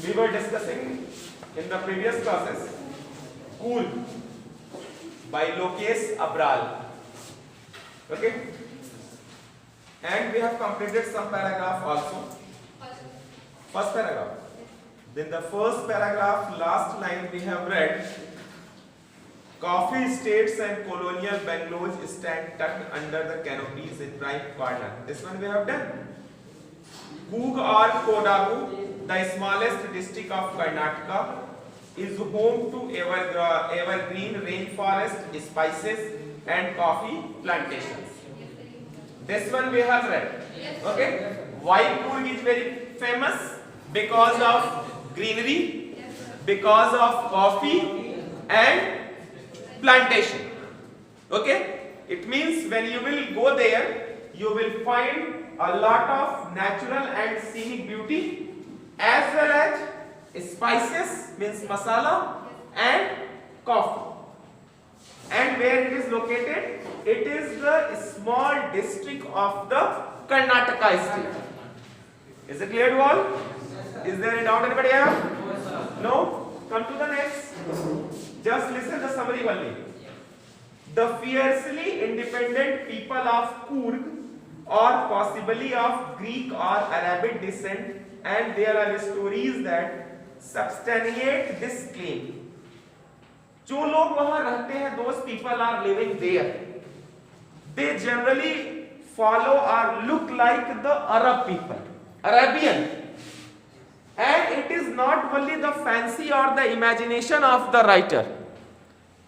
we were discussing in the previous classes Coorg by Lokesh Abral. Okay, and we have completed some paragraph also. First paragraph. Then the first paragraph, last line we have read. Coffee estates and colonial bungalows stand tucked under the canopies in prime corner. This one we have done. Coorg or Kodagu, the smallest district of Karnataka, is home to evergreen rainforest, spices and coffee plantations. This one we have read. Okay. Why Coorg is very famous? Because of greenery, because of coffee and plantation. Okay. It means when you will go there, you will find a lot of natural and scenic beauty, as well as spices, means masala, and coffee. And where it is located? It is the small district of the Karnataka state. Is it clear to all? Is there any doubt anybody have? No? Come to the next. Just listen the summary only. The fiercely independent people of Coorg, or possibly of Greek or Arabic descent, and there are stories that substantiate this claim. जो लोग वहां रहते हैं, those people are living there. They generally follow or look like the Arab people, Arabian. And it is not only the fancy or the imagination of the writer.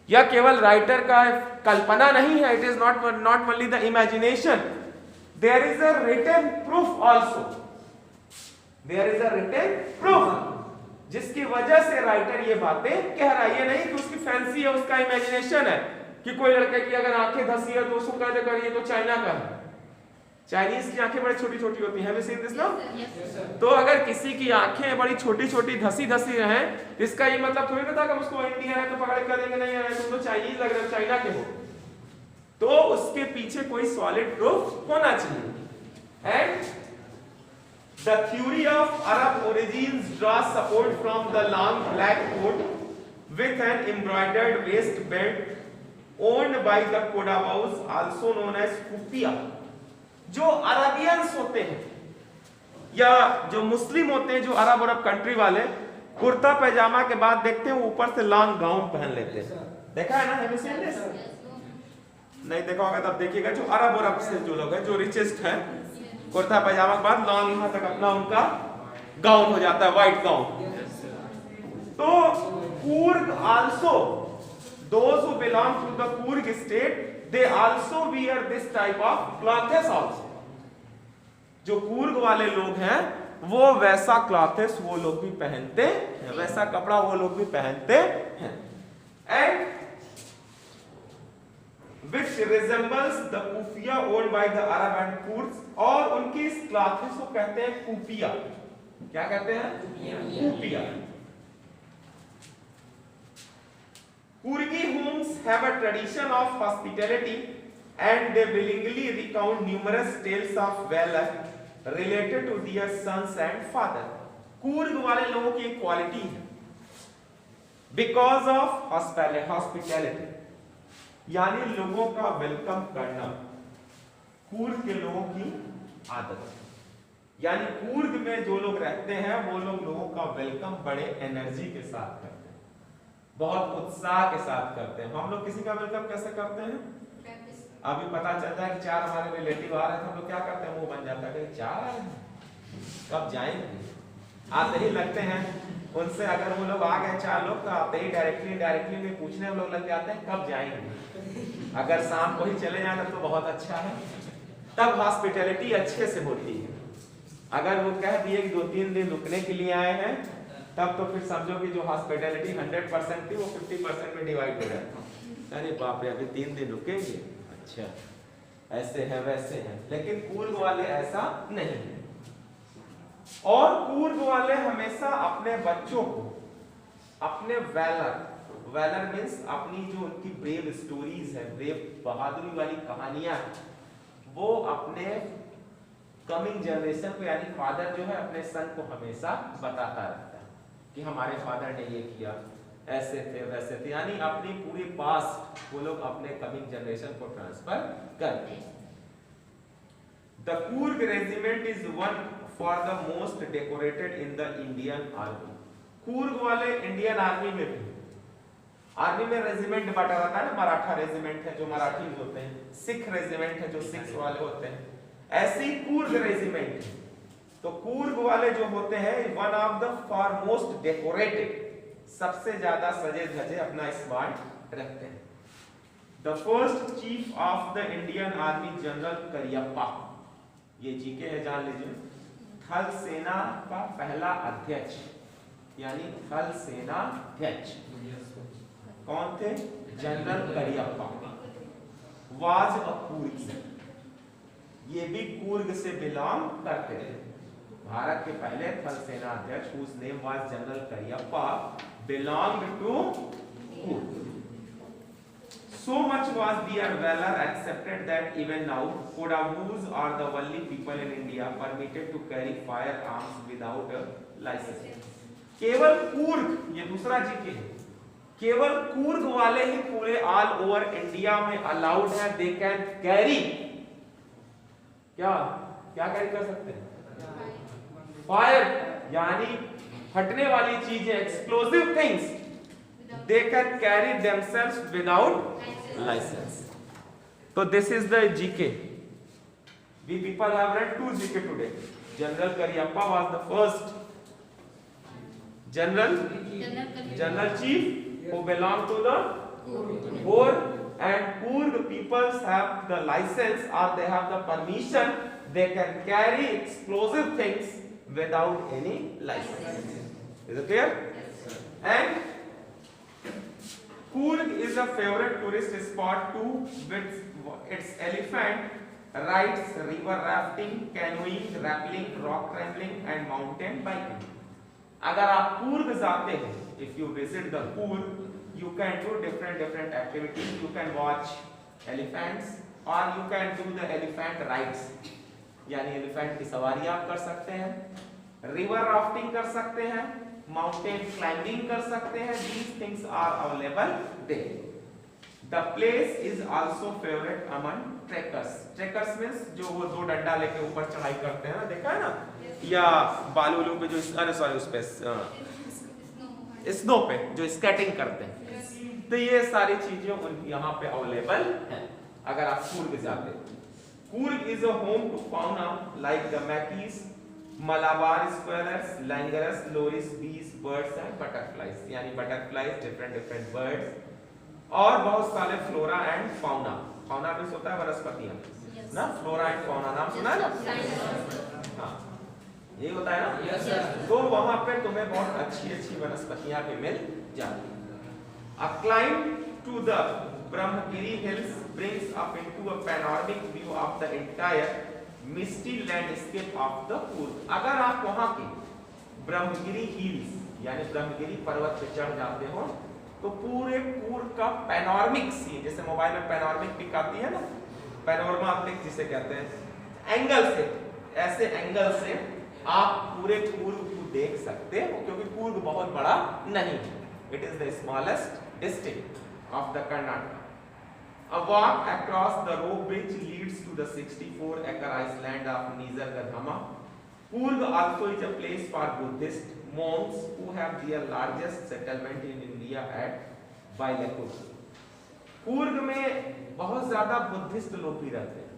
यह केवल writer का कल्पना नहीं है. It is not only the imagination. There is a written proof also. There is a written proof. जिसकी वजह से writer ये बातें कह रहा है. ये नहीं कि उसकी फैंसी है, उसका इमेजिनेशन है कि कोई लड़के की अगर आंखें धसी है तो उसको कह देगा ये तो चाइना का है. चाइनीज की आंखें बड़ी छोटी छोटी होती हैं. Have you seen this now? तो अगर किसी की आंखें बड़ी छोटी छोटी धसी धसी हैं, इसका ये मतलब थोड़ी ना था कि उसको इंडियन है तो पकड़ कर देंगे, नहीं है तुम तो चाइनीज लग रहे हो, चाइना के हो. तो उसके पीछे कोई सॉलिड प्रूफ होना चाहिए. And the theory of Arab origins draws support from the long black coat with an embroidered waistband owned by the Kodabaus, also known as kufiya. जो अरबियंस होते हैं या जो मुस्लिम होते हैं, जो अरब कंट्री वाले, कुर्ता पैजामा के बाद देखते हैं ऊपर से लॉन्ग गाउन पहन लेते हैं. देखा है ना? Have you seen this? नहीं देखा होगा तब देखिएगा. जो अरब से जो लोग हैं, जो रिचेस्ट हैं, कुर्ता पैजामा के बाद लॉन्ग यहां तक अपना उनका गाउन हो जाता है, व्हाइट गाउन. तो Coorg also, those who belong to the Coorg state, they also wear this type of clothes also. जो Coorg वाले लोग हैं वो वैसा clothes वो लोग भी पहनते हैं, वैसा कपड़ा वो लोग भी पहनते हैं. And which resembles the kufiya owned by the Arab and Kurds, और उनकी इस क्लॉथेस को कहते हैं कुपिया. क्या कहते हैं? कुपिया. Coorgi homes have a tradition of hospitality and they willingly recount numerous tales of valor related to their sons and father. Coorg वाले लोगों की एक क्वालिटी है, because of hospitality, यानी लोगों का वेलकम करना. Coorg के लोगों की आदत है. यानी Coorg में जो लोग रहते हैं वो लोगों का वेलकम बड़े एनर्जी के साथ करते हैं, बहुत उत्साह के साथ करते हैं. हम लोग किसी का वेलकम कैसे करते हैं? अभी पता चलता है कि 4 हमारे रिलेटिव आ रहे हैं, हम लोग क्या करते हैं? मुंह बन जाता है कि 4 आ रहे हैं, कब जाएंगे? आते ही लगते हैं उनसे. अगर वो लोग आ गए 4 लोग तो आते ही डायरेक्टली में पूछने हम लोग लग जाते हैं कब जाएंगे. अगर शाम को ही चले जाए तो बहुत अच्छा है. तब हॉस्पिटैलिटी अच्छे से होती है. अगर वो कह दिए कि 2-3 दिन रुकने के लिए आए हैं, तब तो फिर समझो कि जो हॉस्पिटैलिटी 100% थी वो 50% में डिवाइड हो जाती. अरे बाप रे, अभी 3 दिन रुकेंगे, अच्छा ऐसे है वैसे है. लेकिन Coorg वाले ऐसा नहीं है. और Coorg वाले हमेशा अपने बच्चों को अपने वैलर मीन्स अपनी जो उनकी ब्रेव स्टोरीज है, ब्रेव बहादुरी वाली कहानियां, वो अपने कमिंग जनरेशन को यानी फादर जो है अपने सन को हमेशा बताता रहता है. कि हमारे फादर ने ये किया, ऐसे थे वैसे थे, यानी अपनी पूरी पास्ट वो लोग अपने कमिंग जनरेशन को ट्रांसफर करते हैं। The Coorg regiment is one for the most decorated in the Indian army. Coorg वाले इंडियन आर्मी में भी, आर्मी में रेजिमेंट बांटा जाता है ना, मराठा रेजिमेंट है जो मराठी होते हैं, सिख रेजिमेंट है जो सिख वाले होते हैं, ऐसे ही कूर्ग रेजिमेंट। तो कूर्ग वाले जो होते हैं one of the for most decorated, सबसे ज्यादा सजे धजे अपना स्मार्ट रखते हैं। The first chief of the Indian army general Cariappa, ये जीके है जान लीजिए, थल सेना का पहला अध्यक्ष यानी थल सेना अध्यक्ष कौन थे? General Cariappa. Was a Coorg, ये भी कूर्ग से बिलोंग करते थे। भारत के पहले थल सेना अध्यक्ष whose name was general Cariappa belonged to Coorg. So much was their valor accepted that even now Kodavus are the only people in India permitted to carry firearms without a license. केवल कूर्ग, ये दूसरा जीके है, केवल कूर्ग वाले ही पूरे all over India में allowed है, they can carry, क्या क्या कैरी कर सकते हैं? फायर, यानी फटने वाली चीजें, explosive things, they can carry themselves without license. So this is the GK. We people have read 2 GK today. General Cariappa was the first general chief who belonged to the Coorg, and Coorg peoples have the license or they have the permission, they can carry explosive things without any license. Is it clear? And Coorg is a favorite tourist spot too, with its elephant rides, river rafting, canoeing, rappelling, rock climbing and mountain biking. अगर आप कूर्ग जाते हैं, if you visit the Coorg, you can do different activities. You can watch elephants or you can do the elephant rides, यानी elephant की सवारी आप कर सकते हैं, रिवर राफ्टिंग कर सकते हैं, माउंटेन क्लाइंबिंग कर सकते हैं. These things are available there. The place is also favorite among trekkers. Trekkers means जो वो 2 डंडा लेके ऊपर चढ़ाई करते हैं ना, देखा है ना, या बालू पे जो, अरे सॉरी, उस पे स्नो पे जो स्केटिंग करते हैं. तो ये सारी चीजें यहाँ पे अवेलेबल हैं अगर आप कूर्ग जाते हैं. Coorg is a home to fauna like the monkeys, Malabar squirrels, languorous, loris, bees, birds and butterflies. यानी butterflies, different birds और बहुत सारे फ्लोरा एंड फाउना. फाउना भी होता है वनस्पतियां ना, फ्लोरा एंड फाउना नाम सुना है ना? हाँ, ये होता है ना. yes, तो वहां पे तुम्हें बहुत अच्छी वनस्पतियां भी मिल जाती हैं. A climb to the Brahmagiri hills brings up into a panoramic view of the entire misty landscape of the Coorg. अगर आप वहां के ब्रह्मगिरी हिल्स यानी ब्रह्मगिरी पर्वत पे चढ़ जाते हो तो पूरे कूर्ग का पैनोरामिक सीन, जैसे मोबाइल में पैनोरामिक पिक आती है ना, पैनोरमा पिक जिसे कहते हैं, एंगल से, ऐसे एंगल से आप पूरे कूर्ग को देख सकते हो, क्योंकि कूर्ग बहुत बड़ा नहीं है. It is the smallest district of the Karnataka. A walk across the rope bridge leads to the 64-acre island of Nisargadaama. Coorg also is a place for Buddhist monks who have their largest settlement in India at Bailakur. Coorg में बहुत ज्यादा Buddhist लोग भी रहते हैं.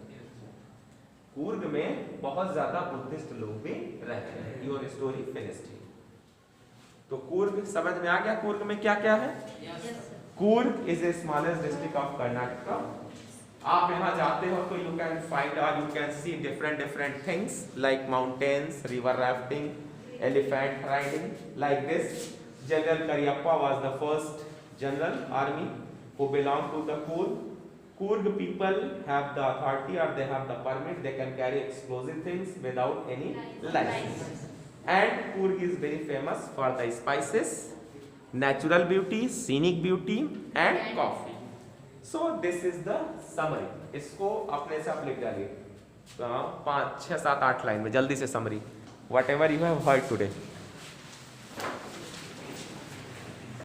कूर्ग में बहुत ज्यादा बुद्धिस्ट लोग भी रहते हैं. Your story finished. तो कूर्ग समझ में आ गया कूर्ग में क्या क्या है? Coorg is the smallest district of Karnataka. आप यहाँ जाते हो तो you can find or you can see different things like mountains, river rafting, elephant riding like this. General Cariappa was the first general army who belonged to the Coorg. Coorg people have the authority or they have the permit. They can carry explosive things without any license. And Coorg is very famous for the spices, natural beauty, scenic beauty and coffee. So this is the summary. इसको अपने से आप लिख डालिए 5, 6, 7, 8 line में जल्दी से summary. Whatever you have heard today.